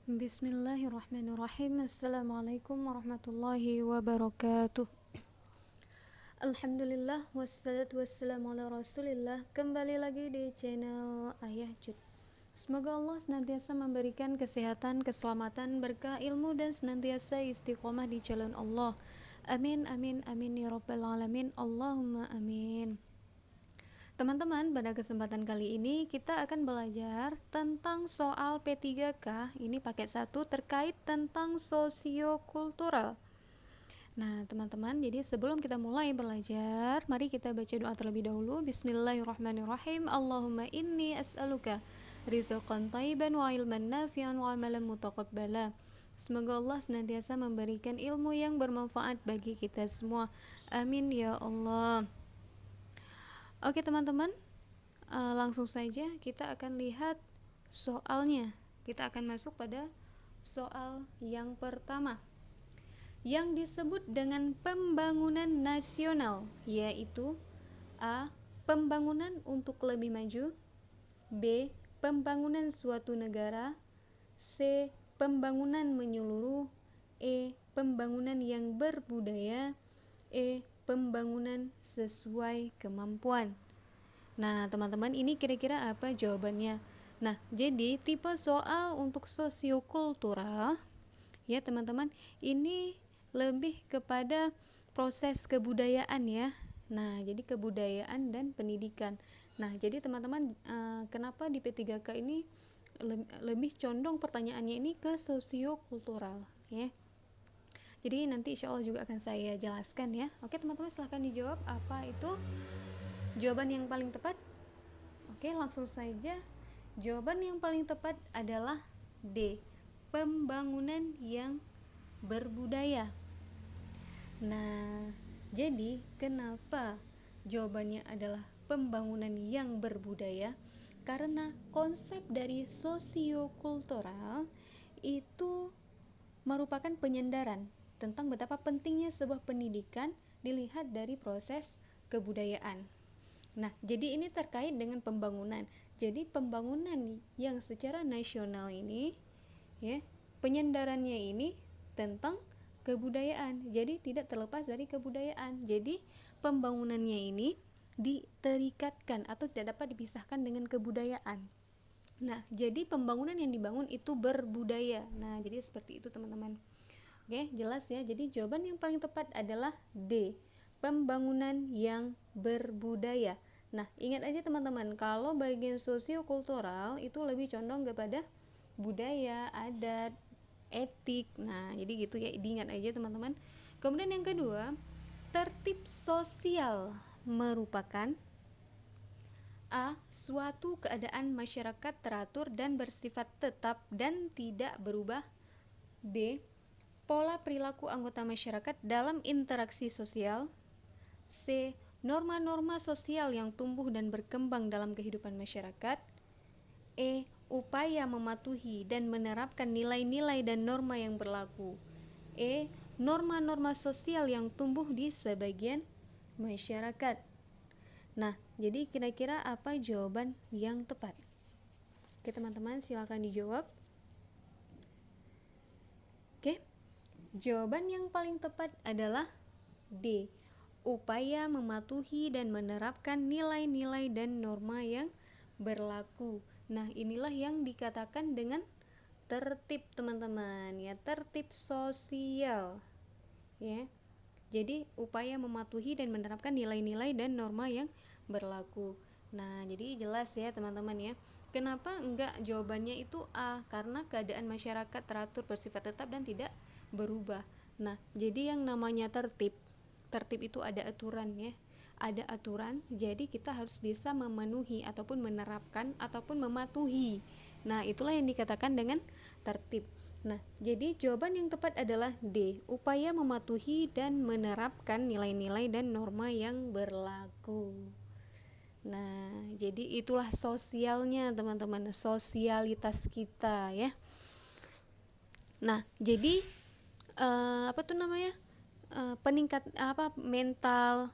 Bismillahirrahmanirrahim. Assalamualaikum warahmatullahi wabarakatuh. Alhamdulillah wassalatu wassalamu ala rasulillah. Kembali lagi di channel Ayah Jud. Semoga Allah senantiasa memberikan kesehatan, keselamatan, berkah ilmu dan senantiasa istiqomah di jalan Allah. Amin amin amin ya rabbal alamin. Allahumma amin. Teman-teman, pada kesempatan kali ini kita akan belajar tentang soal P3K. Ini paket 1 terkait tentang sosiokultural. Nah, teman-teman, jadi sebelum kita mulai belajar, mari kita baca doa terlebih dahulu. Bismillahirrahmanirrahim. Allahumma inni as'aluka rizqan thayyiban wa ilman nafi'an wa amalan mutaqabbala. Semoga Allah senantiasa memberikan ilmu yang bermanfaat bagi kita semua. Amin ya Allah. Oke teman-teman, langsung saja kita akan lihat soalnya. Kita akan masuk pada soal yang pertama, yang disebut dengan pembangunan nasional, yaitu A. Pembangunan untuk lebih maju, B. Pembangunan suatu negara, C. Pembangunan menyeluruh, E. Pembangunan yang berbudaya, E. Pembangunan sesuai kemampuan. Nah, teman-teman, ini kira-kira apa jawabannya? Nah, jadi tipe soal untuk sosiokultural, ya teman-teman, ini lebih kepada proses kebudayaan ya. Nah, jadi kebudayaan dan pendidikan. Nah, jadi teman-teman, kenapa di P3K ini lebih condong pertanyaannya ini ke sosiokultural, ya. Jadi nanti insya Allah juga akan saya jelaskan ya. Oke teman-teman, silahkan dijawab apa itu jawaban yang paling tepat. Oke, langsung saja. Jawaban yang paling tepat adalah D. Pembangunan yang berbudaya. Nah, jadi kenapa jawabannya adalah pembangunan yang berbudaya? Karena konsep dari sosiokultural itu merupakan penyandaran tentang betapa pentingnya sebuah pendidikan dilihat dari proses kebudayaan. Nah, jadi ini terkait dengan pembangunan. Jadi pembangunan yang secara nasional ini, ya, penyandarannya ini tentang kebudayaan. Jadi tidak terlepas dari kebudayaan. Jadi pembangunannya ini diterikatkan atau tidak dapat dipisahkan dengan kebudayaan. Nah, jadi pembangunan yang dibangun itu berbudaya. Nah, jadi seperti itu teman-teman. Oke, jelas ya. Jadi jawaban yang paling tepat adalah D. Pembangunan yang berbudaya. Nah, ingat aja teman-teman, kalau bagian sosiokultural itu lebih condong kepada budaya, adat, etik. Nah, jadi gitu ya, diingat aja teman-teman. Kemudian yang kedua, tertib sosial merupakan A. Suatu keadaan masyarakat teratur dan bersifat tetap dan tidak berubah. B. Pola perilaku anggota masyarakat dalam interaksi sosial. C. Norma-norma sosial yang tumbuh dan berkembang dalam kehidupan masyarakat. E. Upaya mematuhi dan menerapkan nilai-nilai dan norma yang berlaku. E. Norma-norma sosial yang tumbuh di sebagian masyarakat. Nah, jadi kira-kira apa jawaban yang tepat? Oke teman-teman, silakan dijawab. Oke, jawaban yang paling tepat adalah D. Upaya mematuhi dan menerapkan nilai-nilai dan norma yang berlaku. Nah, inilah yang dikatakan dengan tertib teman-teman ya, tertib sosial ya. Jadi upaya mematuhi dan menerapkan nilai-nilai dan norma yang berlaku. Nah, jadi jelas ya teman-teman ya. Kenapa enggak jawabannya itu A? Karena keadaan masyarakat teratur, bersifat tetap dan tidak berubah. Nah, jadi yang namanya tertib itu ada aturan ya. Ada aturan, jadi kita harus bisa memenuhi ataupun menerapkan ataupun mematuhi. Nah, itulah yang dikatakan dengan tertib. Nah, jadi jawaban yang tepat adalah D. Upaya mematuhi dan menerapkan nilai-nilai dan norma yang berlaku. Nah, jadi itulah sosialnya teman-teman, sosialitas kita ya. Nah, jadi peningkat mental.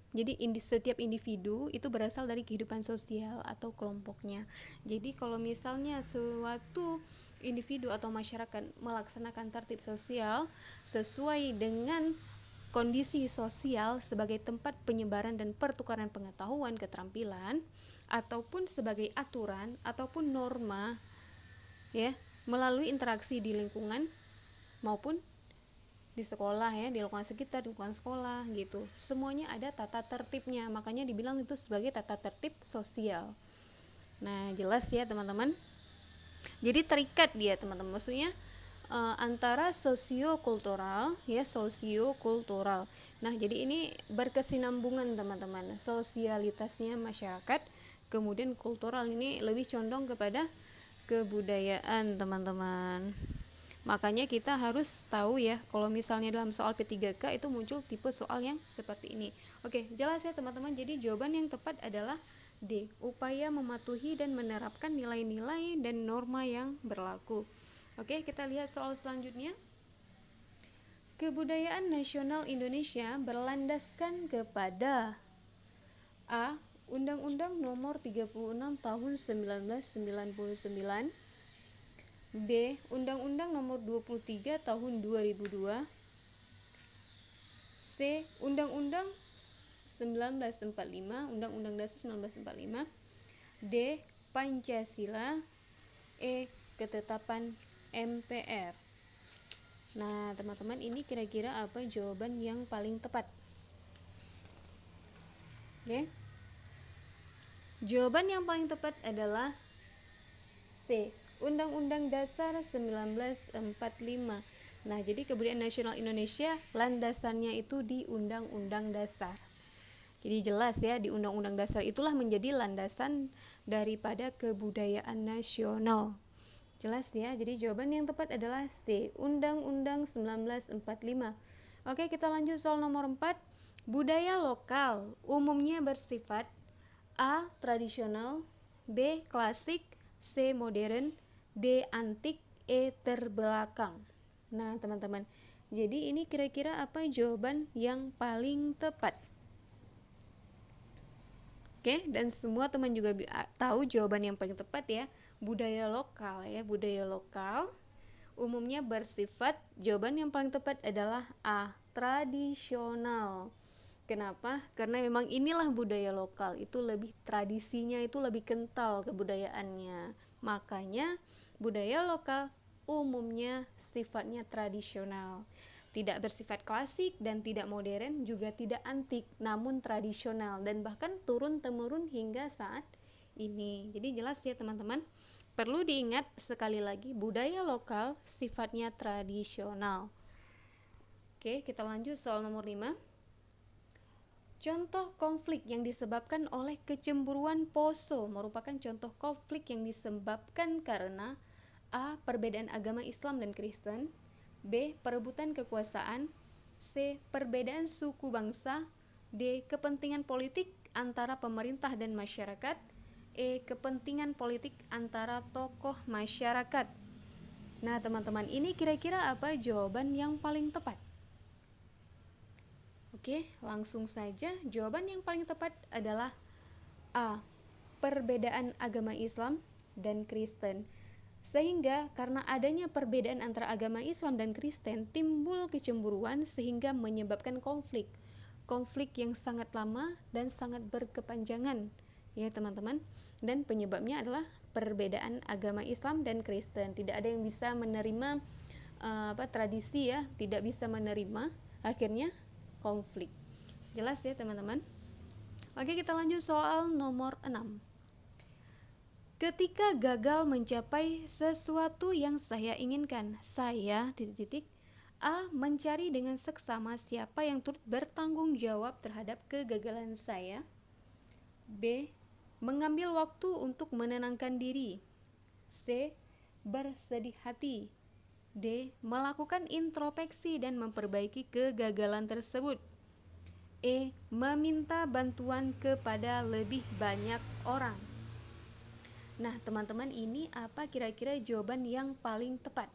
Jadi setiap individu itu berasal dari kehidupan sosial atau kelompoknya. Jadi kalau misalnya suatu individu atau masyarakat melaksanakan tertib sosial sesuai dengan kondisi sosial sebagai tempat penyebaran dan pertukaran pengetahuan, keterampilan, ataupun sebagai aturan ataupun norma, ya, melalui interaksi di lingkungan maupun di sekolah, ya, di lingkungan sekitar, di lingkungan sekolah gitu. Semuanya ada tata tertibnya, makanya dibilang itu sebagai tata tertib sosial. Nah, jelas ya teman-teman. Jadi terikat dia teman-teman, maksudnya antara sosiokultural, ya, sosiokultural. Nah, jadi ini berkesinambungan teman-teman. Sosialitasnya masyarakat, kemudian kultural ini lebih condong kepada kebudayaan teman-teman. Makanya kita harus tahu ya, kalau misalnya dalam soal P3K itu muncul tipe soal yang seperti ini. Oke, jelas ya teman-teman. Jadi jawaban yang tepat adalah D. Upaya mematuhi dan menerapkan nilai-nilai dan norma yang berlaku. Oke, kita lihat soal selanjutnya. Kebudayaan nasional Indonesia berlandaskan kepada A. Undang-Undang Nomor 36 Tahun 1999, B. Undang-Undang Nomor 23 Tahun 2002, C. Undang-Undang 1945, Undang-Undang Dasar 1945, D. Pancasila, E. Ketetapan MPR. Nah, teman-teman, ini kira-kira apa jawaban yang paling tepat? Oke. Jawaban yang paling tepat adalah C. Undang-Undang Dasar 1945. Nah, jadi kebudayaan nasional Indonesia landasannya itu di Undang-Undang Dasar. Jadi jelas ya, di Undang-Undang Dasar itulah menjadi landasan daripada kebudayaan nasional. Jelas ya, jadi jawaban yang tepat adalah C. Undang-Undang 1945. Oke, kita lanjut soal nomor 4. Budaya lokal umumnya bersifat A. Tradisional, B. Klasik, C. Modern, D. Antik, E. Terbelakang. Nah teman-teman, jadi ini kira-kira apa jawaban yang paling tepat? Oke, dan semua teman juga tahu jawaban yang paling tepat ya. Budaya lokal, ya, budaya lokal umumnya bersifat, jawaban yang paling tepat adalah A. Tradisional. Kenapa? Karena memang inilah budaya lokal, itu lebih tradisinya, itu lebih kental kebudayaannya. Makanya budaya lokal umumnya sifatnya tradisional. Tidak bersifat klasik dan tidak modern, juga tidak antik, namun tradisional dan bahkan turun-temurun hingga saat ini. Jadi jelas ya teman-teman. Perlu diingat sekali lagi, budaya lokal sifatnya tradisional. Oke, kita lanjut soal nomor 5. Contoh konflik yang disebabkan oleh kecemburuan Poso merupakan contoh konflik yang disebabkan karena A. Perbedaan agama Islam dan Kristen, B. Perebutan kekuasaan, C. Perbedaan suku bangsa, D. Kepentingan politik antara pemerintah dan masyarakat, E. Kepentingan politik antara tokoh masyarakat. Nah teman-teman, ini kira-kira apa jawaban yang paling tepat? Oke, langsung saja. Jawaban yang paling tepat adalah A. Perbedaan agama Islam dan Kristen. Sehingga karena adanya perbedaan antara agama Islam dan Kristen, timbul kecemburuan sehingga menyebabkan konflik. Konflik yang sangat lama dan sangat berkepanjangan, ya teman-teman. Dan penyebabnya adalah perbedaan agama Islam dan Kristen. Tidak ada yang bisa menerima tradisi, ya, tidak bisa menerima, akhirnya konflik. Jelas ya teman-teman. Oke, kita lanjut soal nomor 6. Ketika gagal mencapai sesuatu yang saya inginkan, saya A. Mencari dengan seksama siapa yang turut bertanggung jawab terhadap kegagalan saya, B. Mengambil waktu untuk menenangkan diri, C. Bersedih hati, D. Melakukan introspeksi dan memperbaiki kegagalan tersebut, E. Meminta bantuan kepada lebih banyak orang. Nah teman-teman, ini apa kira-kira jawaban yang paling tepat?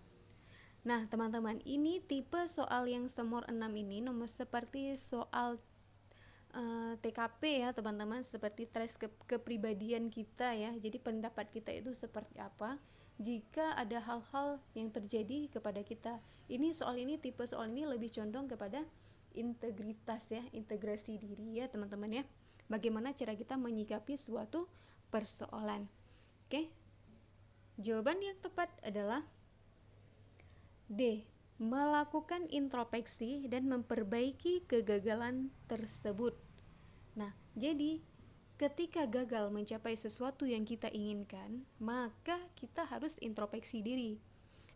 Nah teman-teman, ini tipe soal yang nomor 6 ini nomor seperti soal TKP ya teman-teman, seperti tes kepribadian kita ya. Jadi pendapat kita itu seperti apa. jika ada hal-hal yang terjadi kepada kita. Tipe soal ini lebih condong kepada integritas ya, integrasi diri ya teman-teman ya. Bagaimana cara kita menyikapi suatu persoalan. Oke. Jawaban yang tepat adalah D. Melakukan introspeksi dan memperbaiki kegagalan tersebut. Nah, jadi ketika gagal mencapai sesuatu yang kita inginkan, maka kita harus introspeksi diri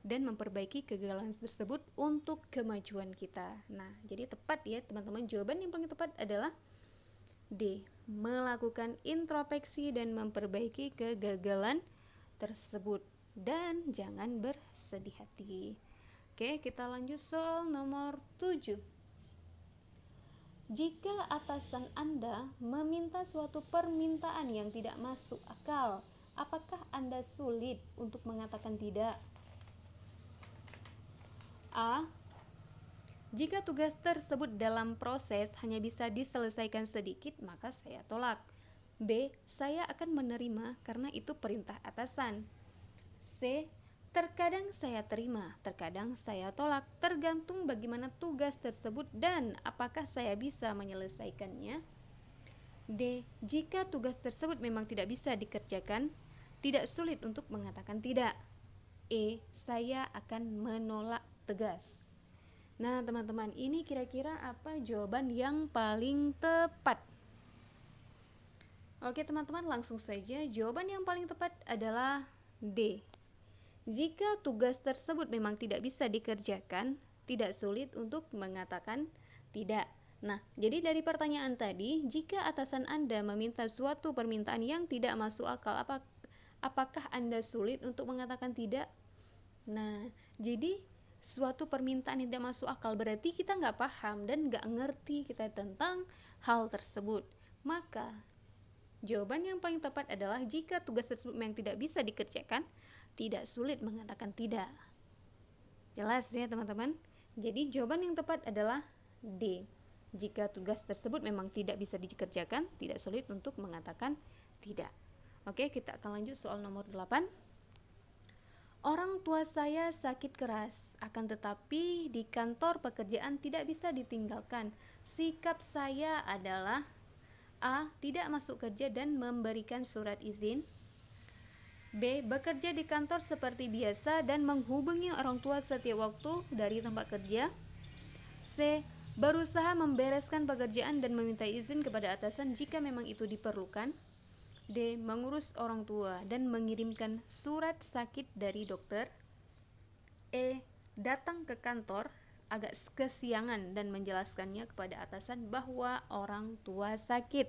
dan memperbaiki kegagalan tersebut untuk kemajuan kita. Nah, jadi tepat ya teman-teman, jawaban yang paling tepat adalah D. Melakukan introspeksi dan memperbaiki kegagalan tersebut. Dan jangan bersedih hati. Oke, kita lanjut soal nomor 7. Jika atasan Anda meminta suatu permintaan yang tidak masuk akal, apakah Anda sulit untuk mengatakan tidak? A. Jika tugas tersebut dalam proses hanya bisa diselesaikan sedikit, maka saya tolak. B. Saya akan menerima karena itu perintah atasan. C. Terkadang saya terima, terkadang saya tolak, tergantung bagaimana tugas tersebut dan apakah saya bisa menyelesaikannya. D. Jika tugas tersebut memang tidak bisa dikerjakan, tidak sulit untuk mengatakan tidak. E. Saya akan menolak tegas. Nah teman-teman, ini kira-kira apa jawaban yang paling tepat? Oke teman-teman, langsung saja. Jawaban yang paling tepat adalah D. Jika tugas tersebut memang tidak bisa dikerjakan, tidak sulit untuk mengatakan tidak. Nah, jadi dari pertanyaan tadi, jika atasan Anda meminta suatu permintaan yang tidak masuk akal, apakah Anda sulit untuk mengatakan tidak? Nah, jadi suatu permintaan yang tidak masuk akal berarti kita nggak paham dan nggak ngerti kita tentang hal tersebut. Maka, jawaban yang paling tepat adalah jika tugas tersebut memang tidak bisa dikerjakan, tidak sulit mengatakan tidak. Jelas ya teman-teman? Jadi jawaban yang tepat adalah D. Jika tugas tersebut memang tidak bisa dikerjakan, tidak sulit untuk mengatakan tidak. Oke, kita akan lanjut soal nomor 8. Orang tua saya sakit keras, akan tetapi di kantor pekerjaan tidak bisa ditinggalkan. Sikap saya adalah A. Tidak masuk kerja dan memberikan surat izin. B. Bekerja di kantor seperti biasa dan menghubungi orang tua setiap waktu dari tempat kerja. C. Berusaha membereskan pekerjaan dan meminta izin kepada atasan jika memang itu diperlukan. D. Mengurus orang tua dan mengirimkan surat sakit dari dokter. E. Datang ke kantor agak kesiangan dan menjelaskannya kepada atasan bahwa orang tua sakit.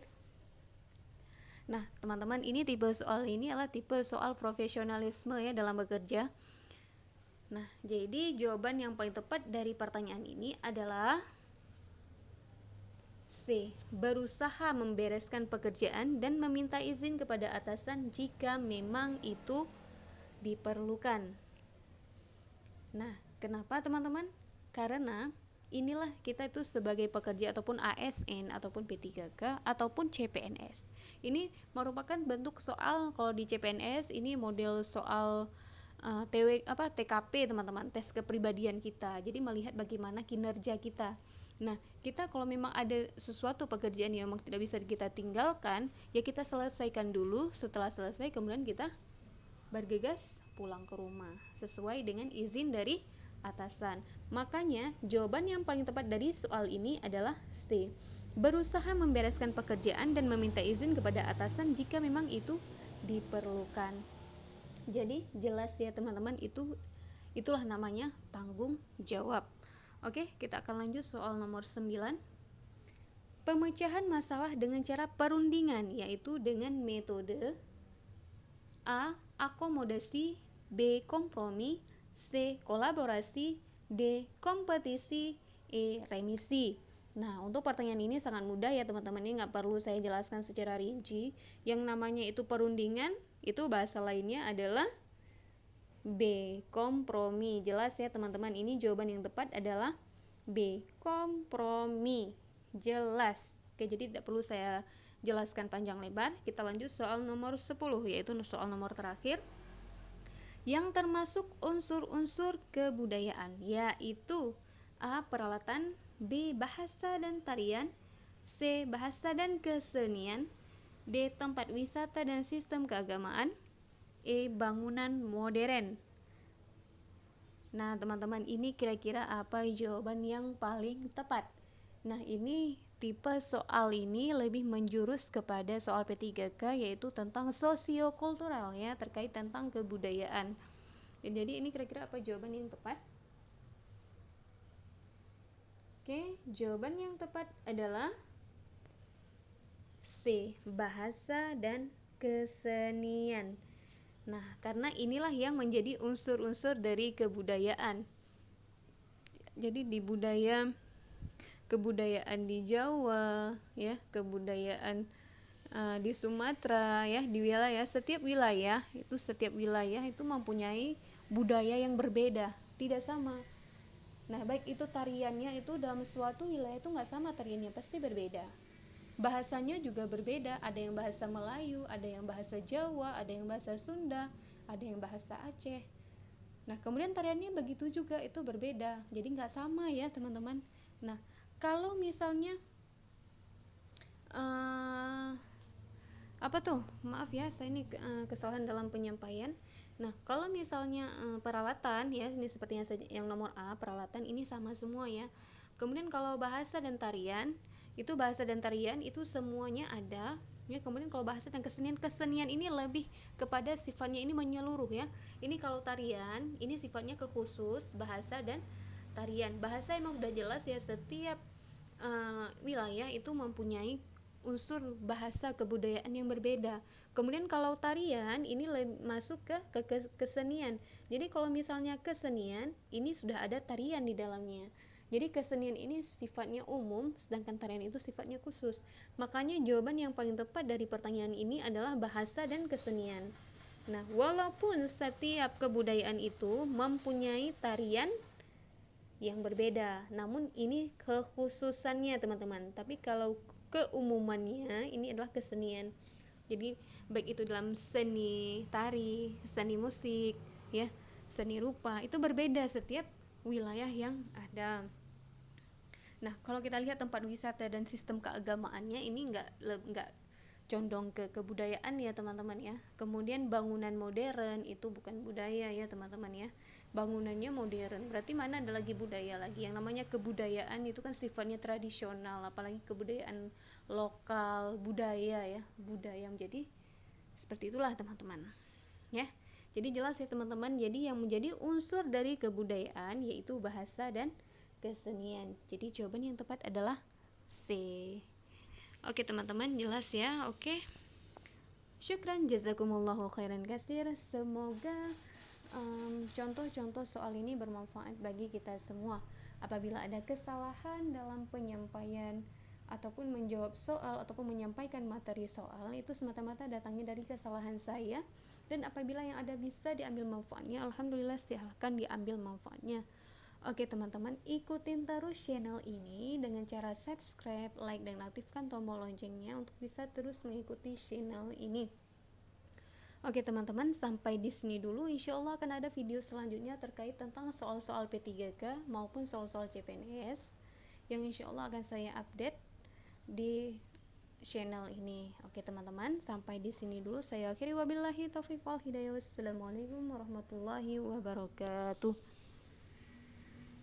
Nah, teman-teman, ini tipe soal ini adalah tipe soal profesionalisme ya dalam bekerja. Nah, jadi jawaban yang paling tepat dari pertanyaan ini adalah C. Berusaha membereskan pekerjaan dan meminta izin kepada atasan jika memang itu diperlukan. Nah, kenapa teman-teman? Karena inilah kita itu sebagai pekerja ataupun ASN ataupun P3K ataupun CPNS. Ini merupakan bentuk soal, kalau di CPNS ini model soal TKP teman-teman, tes kepribadian kita. Jadi melihat bagaimana kinerja kita. Nah, kita kalau memang ada sesuatu pekerjaan yang memang tidak bisa kita tinggalkan, ya kita selesaikan dulu. Setelah selesai kemudian kita bergegas pulang ke rumah sesuai dengan izin dari atasan. Makanya jawaban yang paling tepat dari soal ini adalah C. Berusaha membereskan pekerjaan dan meminta izin kepada atasan jika memang itu diperlukan. Jadi jelas ya teman-teman, itulah namanya tanggung jawab. Oke, kita akan lanjut soal nomor 9. Pemecahan masalah dengan cara perundingan, yaitu dengan metode A. Akomodasi, B. Kompromi, C. Kolaborasi, D. Kompetisi, E. Remisi. Nah, untuk pertanyaan ini sangat mudah ya teman-teman, ini nggak perlu saya jelaskan secara rinci. Yang namanya itu perundingan, itu bahasa lainnya adalah B. Kompromi. Jelas ya teman-teman, ini jawaban yang tepat adalah B. Kompromi. Jelas. Oke, jadi tidak perlu saya jelaskan panjang lebar. Kita lanjut soal nomor 10, yaitu soal nomor terakhir. yang termasuk unsur-unsur kebudayaan, yaitu A. Peralatan, B. Bahasa dan tarian, C. Bahasa dan kesenian, D. Tempat wisata dan sistem keagamaan, E. Bangunan modern. Nah, teman-teman, ini kira-kira apa jawaban yang paling tepat? Nah, ini tipe soal ini lebih menjurus kepada soal P3K, yaitu tentang sosiokultural ya, terkait tentang kebudayaan. Jadi ini kira-kira apa jawaban yang tepat? Oke, jawaban yang tepat adalah C. Bahasa dan kesenian. Nah, karena inilah yang menjadi unsur-unsur dari kebudayaan. Jadi di kebudayaan di Jawa ya, kebudayaan di Sumatera ya, di setiap wilayah itu mempunyai budaya yang berbeda, tidak sama. Nah, baik itu tariannya itu dalam suatu wilayah itu nggak sama, tariannya pasti berbeda. Bahasanya juga berbeda, ada yang bahasa Melayu, ada yang bahasa Jawa, ada yang bahasa Sunda, ada yang bahasa Aceh. Nah, kemudian tariannya begitu juga, itu berbeda, jadi nggak sama ya teman-teman. Nah, kalau misalnya maaf ya, saya ini kesalahan dalam penyampaian. Nah, kalau misalnya peralatan ya, ini seperti yang nomor A, peralatan ini sama semua ya. Kemudian kalau bahasa dan tarian itu semuanya ada ya. Kemudian kalau bahasa dan kesenian ini lebih kepada sifatnya ini menyeluruh ya. Ini kalau tarian ini sifatnya ke khusus bahasa dan tarian. Bahasa emang udah jelas ya, setiap wilayah itu mempunyai unsur bahasa kebudayaan yang berbeda. Kemudian kalau tarian ini masuk ke kesenian. Jadi kalau misalnya kesenian ini sudah ada tarian di dalamnya. Jadi kesenian ini sifatnya umum, sedangkan tarian itu sifatnya khusus. Makanya jawaban yang paling tepat dari pertanyaan ini adalah bahasa dan kesenian. Nah, walaupun setiap kebudayaan itu mempunyai tarian yang berbeda, namun ini kekhususannya teman-teman. Tapi kalau keumumannya ini adalah kesenian. Jadi baik itu dalam seni tari, seni musik ya, seni rupa, itu berbeda setiap wilayah yang ada. Nah, kalau kita lihat tempat wisata dan sistem keagamaannya ini enggak condong ke kebudayaan ya teman-teman ya. Kemudian bangunan modern itu bukan budaya ya teman-teman ya. Bangunannya modern, berarti mana ada lagi budaya lagi. Yang namanya kebudayaan itu kan sifatnya tradisional, apalagi kebudayaan lokal, budaya ya, budaya menjadi seperti itulah teman-teman ya. Jadi jelas ya teman-teman, jadi yang menjadi unsur dari kebudayaan yaitu bahasa dan kesenian. Jadi jawaban yang tepat adalah C. Oke teman-teman, jelas ya. Oke, syukran, jazakumullahu khairan katsir. Semoga contoh-contoh soal ini bermanfaat bagi kita semua. Apabila ada kesalahan dalam penyampaian ataupun menjawab soal ataupun menyampaikan materi soal, itu semata-mata datangnya dari kesalahan saya. Dan apabila yang ada bisa diambil manfaatnya, alhamdulillah silahkan diambil manfaatnya. Oke teman-teman, ikutin terus channel ini dengan cara subscribe, like, dan aktifkan tombol loncengnya untuk bisa terus mengikuti channel ini. Oke teman-teman, sampai di sini dulu. Insya Allah akan ada video selanjutnya terkait tentang soal-soal P3K maupun soal-soal CPNS yang insya Allah akan saya update di channel ini. Oke teman-teman, sampai di sini dulu. Saya akhiri, wabillahi taufiq wal hidayah. Wassalamualaikum warahmatullahi wabarakatuh.